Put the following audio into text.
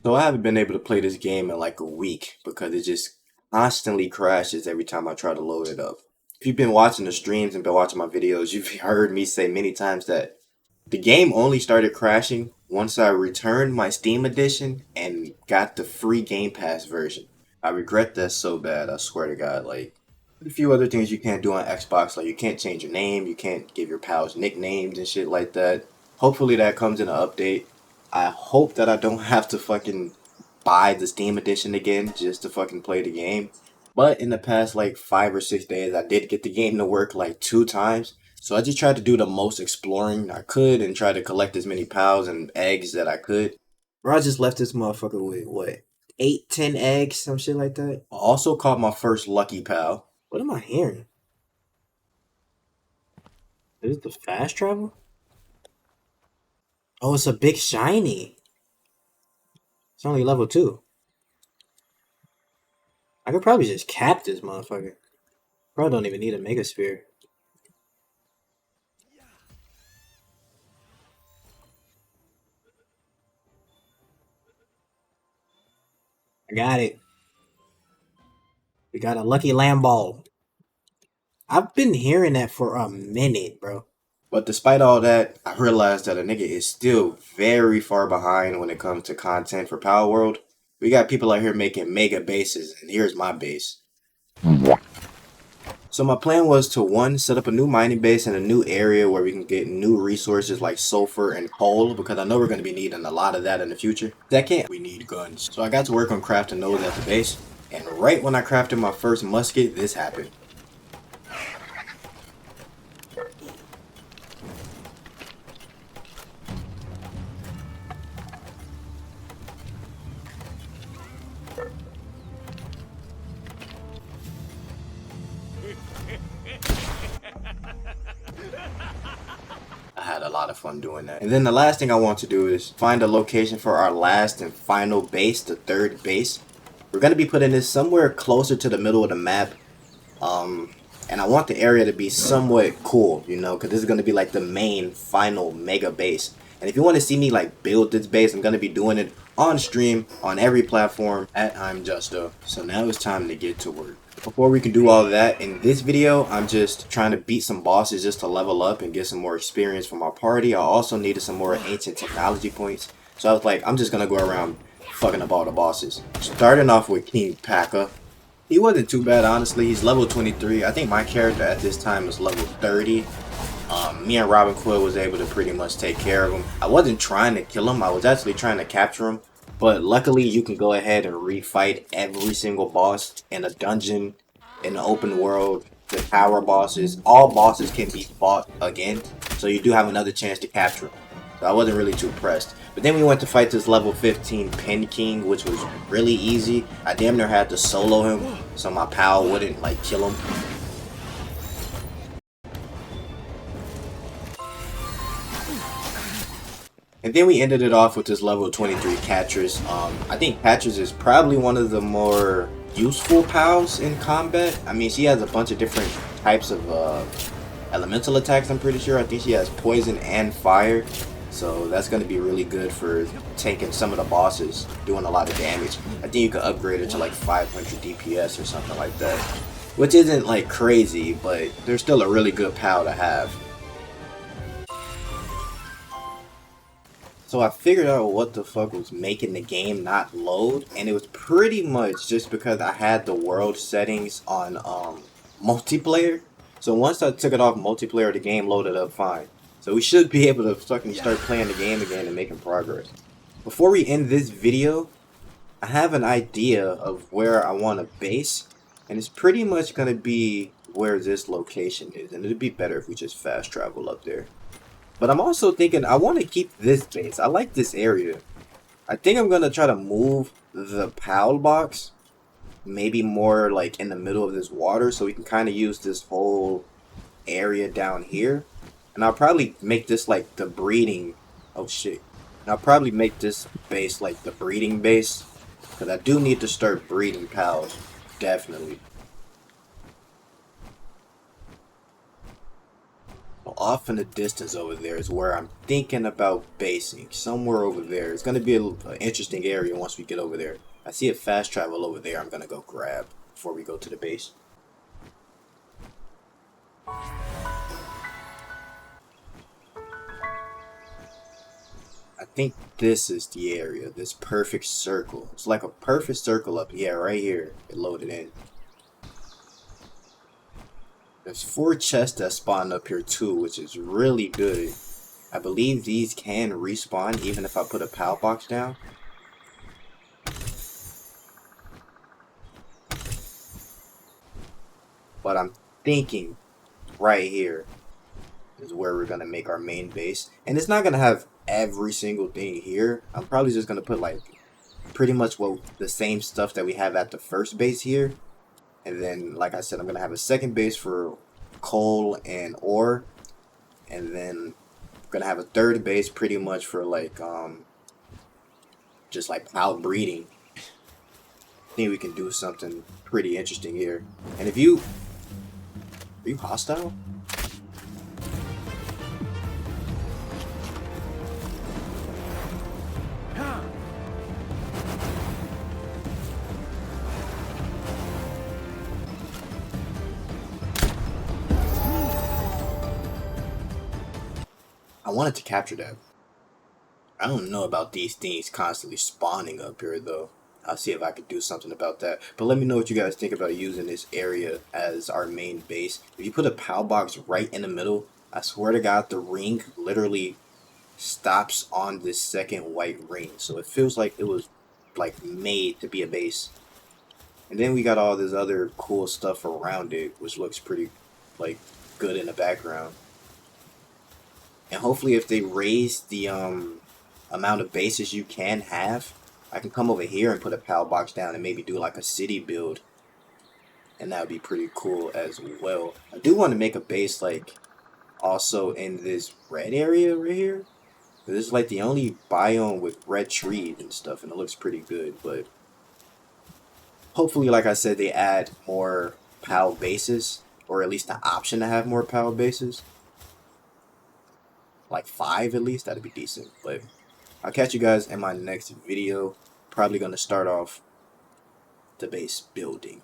So I haven't been able to play this game in like a week because it just constantly crashes every time I try to load it up. If you've been watching the streams and been watching my videos, you've heard me say many times that the game only started crashing once I returned my Steam edition and got the free GamePass version. I regret that so bad, I swear to God. Like, a few other things you can't do on Xbox, like you can't change your name, you can't give your pals nicknames and shit like that. Hopefully that comes in an update. I hope that I don't have to fucking buy the Steam edition again just to fucking play the game. But in the past like 5 or 6 days, I did get the game to work like 2 times. So I just tried to do the most exploring I could and try to collect as many pals and eggs that I could. Bro, I just left this motherfucker with what? 8, 10 eggs, some shit like that. I also caught my first lucky pal. What am I hearing? Is it the fast travel? Oh, it's a big shiny. It's only level 2. I could probably just cap this motherfucker. Probably don't even need a mega sphere. I got it. We got a lucky Lamball. I've been hearing that for a minute, bro. But despite all that, I realized that a nigga is still very far behind when it comes to content for Palworld. We got people out here making mega bases, and here's my base. So my plan was to, one, set up a new mining base in a new area where we can get new resources like sulfur and coal, because I know we're going to be needing a lot of that in the future. Second, we need guns. So I got to work on crafting those at the base, and right when I crafted my first musket, this happened. I had a lot of fun doing that. And then the last thing I want to do is find a location for our last and final base, the third base. We're going to be putting this somewhere closer to the middle of the map. And I want the area to be somewhat cool, you know, because this is going to be like the main final mega base. And if you want to see me like build this base, I'm going to be doing it on stream on every platform at I'm Justo. So now it's time to get to work. Before we can do all of that, in this video, I'm just trying to beat some bosses just to level up and get some more experience from our party. I also needed some more ancient technology points. So I was like, I'm just going to go around fucking up all the bosses. Starting off with King Paka. He wasn't too bad, honestly. He's level 23. I think my character at this time was level 30. Me and Robin Quill was able to pretty much take care of him. I wasn't trying to kill him. I was actually trying to capture him. But luckily, you can go ahead and refight every single boss in a dungeon, in the open world, the tower bosses. All bosses can be fought again. So you do have another chance to capture him. So I wasn't really too pressed. But then we went to fight this level 15 Pen King, which was really easy. I damn near had to solo him so my pal wouldn't like kill him. And then we ended it off with this level 23 Catress. I think Catress is probably one of the more useful pals in combat. I mean, she has a bunch of different types of elemental attacks, I'm pretty sure. I think she has poison and fire. So that's going to be really good for taking some of the bosses, doing a lot of damage. I think you could upgrade it to like 500 DPS or something like that. Which isn't like crazy, but they're still a really good pal to have. So I figured out what the fuck was making the game not load, and it was pretty much just because I had the world settings on multiplayer. So once I took it off multiplayer, the game loaded up fine. So we should be able to fucking start playing the game again and making progress. Before we end this video, I have an idea of where I want to base, and it's pretty much going to be where this location is, and it'd be better if we just fast travel up there. But I'm also thinking I want to keep this base. I like this area. I think I'm going to try to move the PAL box maybe more like in the middle of this water so we can kind of use this whole area down here. And I'll probably make this like the breeding. Oh shit. And I'll probably make this base like the breeding base. Because I do need to start breeding pals. Definitely. I'll off in the distance over there is where I'm thinking about basing. Somewhere over there. It's going to be an interesting area once we get over there. I see a fast travel over there I'm going to go grab before we go to the base. I think this is the area, this perfect circle. It's like a perfect circle up here, right here. It loaded in. There's 4 chests that spawn up here too, which is really good. I believe these can respawn even if I put a PAL box down. But I'm thinking right here is where we're gonna make our main base. And it's not gonna have every single thing here. I'm probably just gonna put like pretty much the same stuff that we have at the first base here. And then, like I said, I'm gonna have a second base for coal and ore. And then I'm gonna have a third base pretty much for like just like outbreeding. I think we can do something pretty interesting here. And if you are you hostile? I wanted to capture that. I don't know about these things constantly spawning up here though. I'll see if I could do something about that. But let me know what you guys think about using this area as our main base. If you put a PAL box right in the middle, I swear to God, the ring literally stops on this second white ring. So it feels like it was like made to be a base. And then we got all this other cool stuff around it, which looks pretty like good in the background. And hopefully if they raise the amount of bases you can have, I can come over here and put a PAL box down and maybe do like a city build. And that would be pretty cool as well. I do want to make a base like also in this red area right here. This is like the only biome with red trees and stuff, and it looks pretty good. But hopefully, like I said, they add more PAL bases, or at least the option to have more PAL bases. Like 5 at least, that'd be decent. But I'll catch you guys in my next video. Probably going to start off the base building.